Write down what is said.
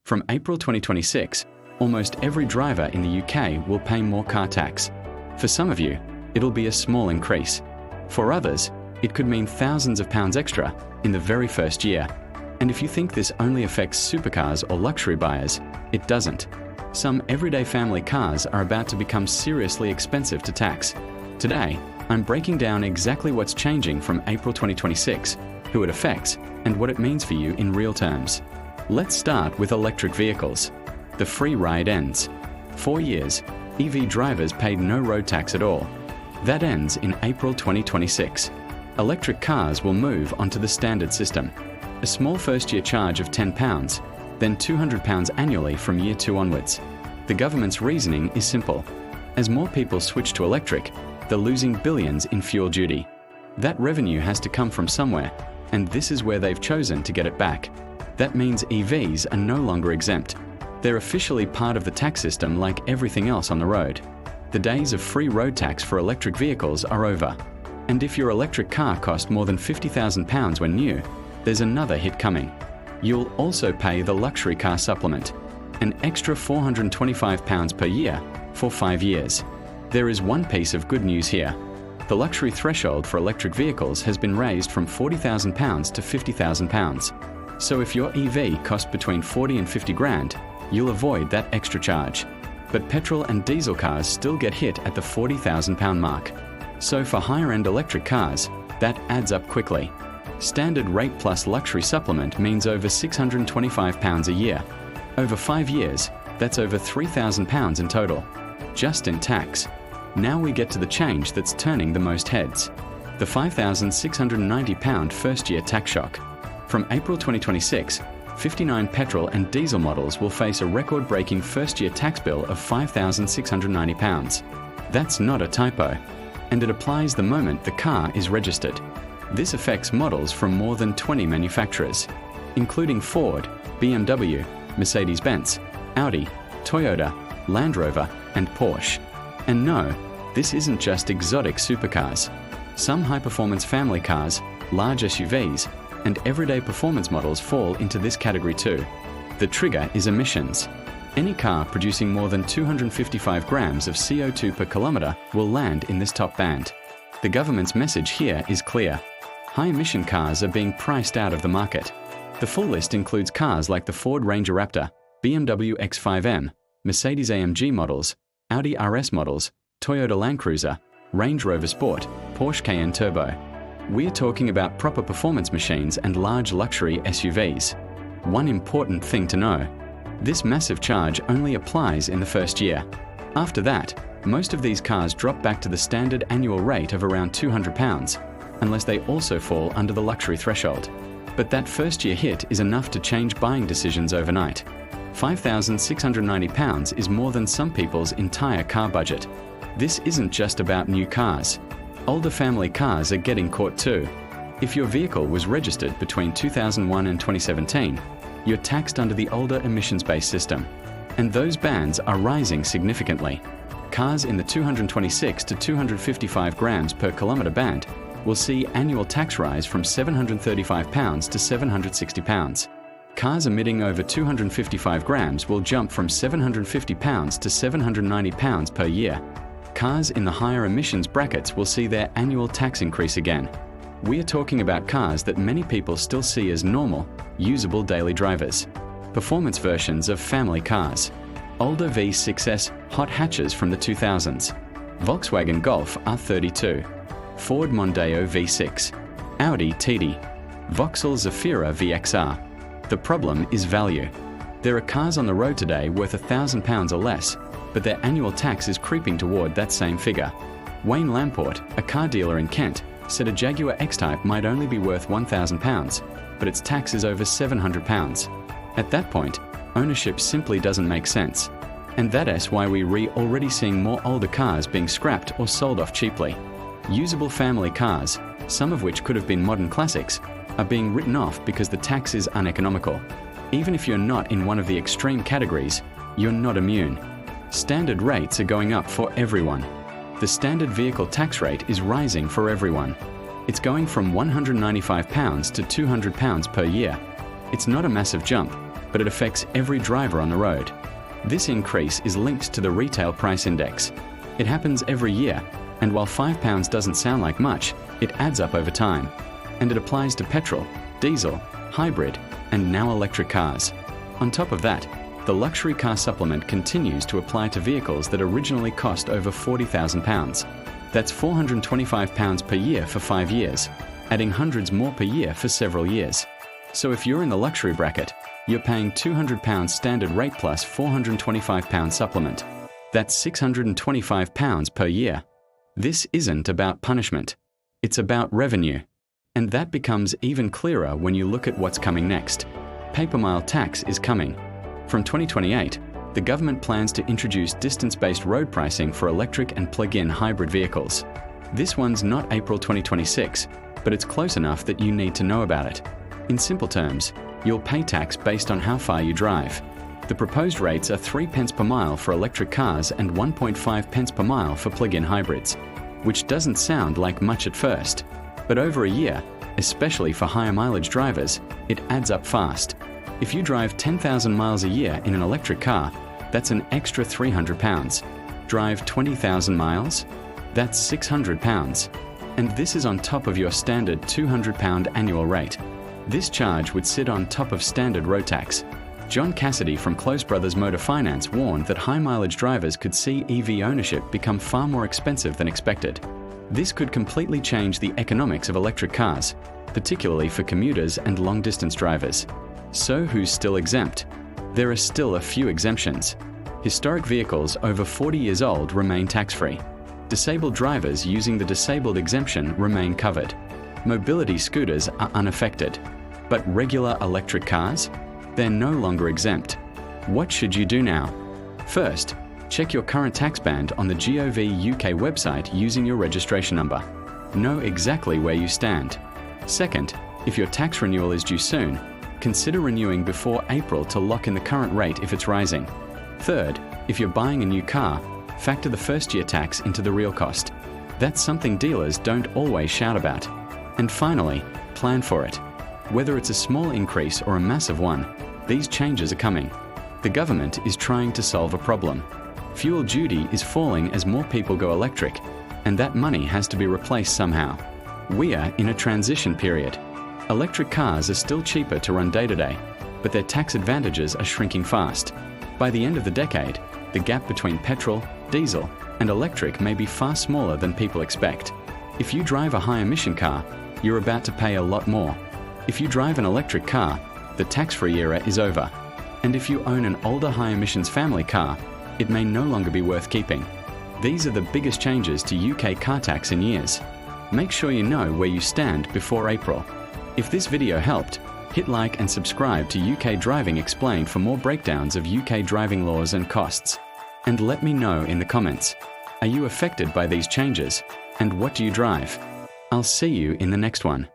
From April 2026, almost every driver in the UK will pay more car tax. For some of you, it'll be a small increase. For others, it could mean thousands of pounds extra in the very first year. And if you think this only affects supercars or luxury buyers, it doesn't. Some everyday family cars are about to become seriously expensive to tax. Today, I'm breaking down exactly what's changing from April 2026, who it affects, and what it means for you in real terms. Let's start with electric vehicles. The free ride ends. 4 years, EV drivers paid no road tax at all. That ends in April 2026. Electric cars will move onto the standard system. A small first-year charge of £10, then £200 annually from year 2 onwards. The government's reasoning is simple. As more people switch to electric, they're losing billions in fuel duty. That revenue has to come from somewhere, and this is where they've chosen to get it back. That means EVs are no longer exempt. They're officially part of the tax system like everything else on the road. The days of free road tax for electric vehicles are over. And if your electric car cost more than £50,000 when new, there's another hit coming. You'll also pay the luxury car supplement, an extra £425 per year for 5 years. There is one piece of good news here. The luxury threshold for electric vehicles has been raised from £40,000 to £50,000. So if your EV costs between 40 and 50 grand, you'll avoid that extra charge. But petrol and diesel cars still get hit at the £40,000 mark. So for higher-end electric cars, that adds up quickly. Standard rate plus luxury supplement means over £625 a year. Over 5 years, that's over £3,000 in total, just in tax. Now we get to the change that's turning the most heads. The £5,690 first-year tax shock. From April 2026, 59 petrol and diesel models will face a record-breaking first-year tax bill of £5,690. That's not a typo, and it applies the moment the car is registered. This affects models from more than 20 manufacturers, including Ford, BMW, Mercedes-Benz, Audi, Toyota, Land Rover, and Porsche. And no, this isn't just exotic supercars. Some high-performance family cars, large SUVs, and everyday performance models fall into this category too. The trigger is emissions. Any car producing more than 255 grams of CO2 per kilometre will land in this top band. The government's message here is clear. High-emission cars are being priced out of the market. The full list includes cars like the Ford Ranger Raptor, BMW X5M, Mercedes-AMG models, Audi RS models, Toyota Land Cruiser, Range Rover Sport, Porsche Cayenne Turbo. We're talking about proper performance machines and large luxury SUVs. One important thing to know: this massive charge only applies in the first year. After that, most of these cars drop back to the standard annual rate of around £200, unless they also fall under the luxury threshold. But that first-year hit is enough to change buying decisions overnight. £5,690 is more than some people's entire car budget. This isn't just about new cars. Older family cars are getting caught too. If your vehicle was registered between 2001 and 2017, you're taxed under the older emissions-based system. And those bands are rising significantly. Cars in the 226 to 255 grams per kilometre band will see annual tax rise from £735 to £760. Cars emitting over 255 grams will jump from £750 to £790 per year. Cars in the higher emissions brackets will see their annual tax increase again. We're talking about cars that many people still see as normal, usable daily drivers. Performance versions of family cars. Older V6s hot hatches from the 2000s. Volkswagen Golf R32. Ford Mondeo V6. Audi TD. Vauxhall Zafira VXR. The problem is value. There are cars on the road today worth £1,000 or less, but their annual tax is creeping toward that same figure. Wayne Lamport, a car dealer in Kent, said a Jaguar X-Type might only be worth £1,000, but its tax is over £700. At that point, ownership simply doesn't make sense. And that's why we're already seeing more older cars being scrapped or sold off cheaply. Usable family cars, some of which could have been modern classics, are being written off because the tax is uneconomical. Even if you're not in one of the extreme categories, you're not immune. Standard rates are going up for everyone. The standard vehicle tax rate is rising for everyone. It's going from £195 to £200 per year. It's not a massive jump, but it affects every driver on the road. This increase is linked to the retail price index. It happens every year, and while £5 doesn't sound like much, it adds up over time. And it applies to petrol, diesel, hybrid, and now electric cars. On top of that, the luxury car supplement continues to apply to vehicles that originally cost over £40,000. That's £425 per year for 5 years, adding hundreds more per year for several years. So if you're in the luxury bracket, you're paying £200 standard rate plus £425 supplement. That's £625 per year. This isn't about punishment. It's about revenue. And that becomes even clearer when you look at what's coming next. Paper mile tax is coming. From 2028, the government plans to introduce distance-based road pricing for electric and plug-in hybrid vehicles. This one's not April 2026, but it's close enough that you need to know about it. In simple terms, you'll pay tax based on how far you drive. The proposed rates are 3 pence per mile for electric cars and 1.5 pence per mile for plug-in hybrids, which doesn't sound like much at first, but over a year, especially for higher mileage drivers, it adds up fast. If you drive 10,000 miles a year in an electric car, that's an extra £300. Drive 20,000 miles? That's £600. And this is on top of your standard £200 annual rate. This charge would sit on top of standard road tax. John Cassidy from Close Brothers Motor Finance warned that high-mileage drivers could see EV ownership become far more expensive than expected. This could completely change the economics of electric cars, particularly for commuters and long-distance drivers. So who's still exempt? There are still a few exemptions. Historic vehicles over 40 years old remain tax-free. Disabled drivers using the disabled exemption remain covered. Mobility scooters are unaffected. But regular electric cars? They're no longer exempt. What should you do now? First, check your current tax band on the Gov UK website using your registration number. Know exactly where you stand. Second, if your tax renewal is due soon, consider renewing before April to lock in the current rate if it's rising. Third, if you're buying a new car, factor the first-year tax into the real cost. That's something dealers don't always shout about. And finally, plan for it. Whether it's a small increase or a massive one, these changes are coming. The government is trying to solve a problem. Fuel duty is falling as more people go electric, and that money has to be replaced somehow. We are in a transition period. Electric cars are still cheaper to run day-to-day, but their tax advantages are shrinking fast. By the end of the decade, the gap between petrol, diesel, and electric may be far smaller than people expect. If you drive a high-emission car, you're about to pay a lot more. If you drive an electric car, the tax-free era is over. And if you own an older high-emissions family car, it may no longer be worth keeping. These are the biggest changes to UK car tax in years. Make sure you know where you stand before April. If this video helped, hit like and subscribe to UK Driving Explained for more breakdowns of UK driving laws and costs. And let me know in the comments, are you affected by these changes? And what do you drive? I'll see you in the next one.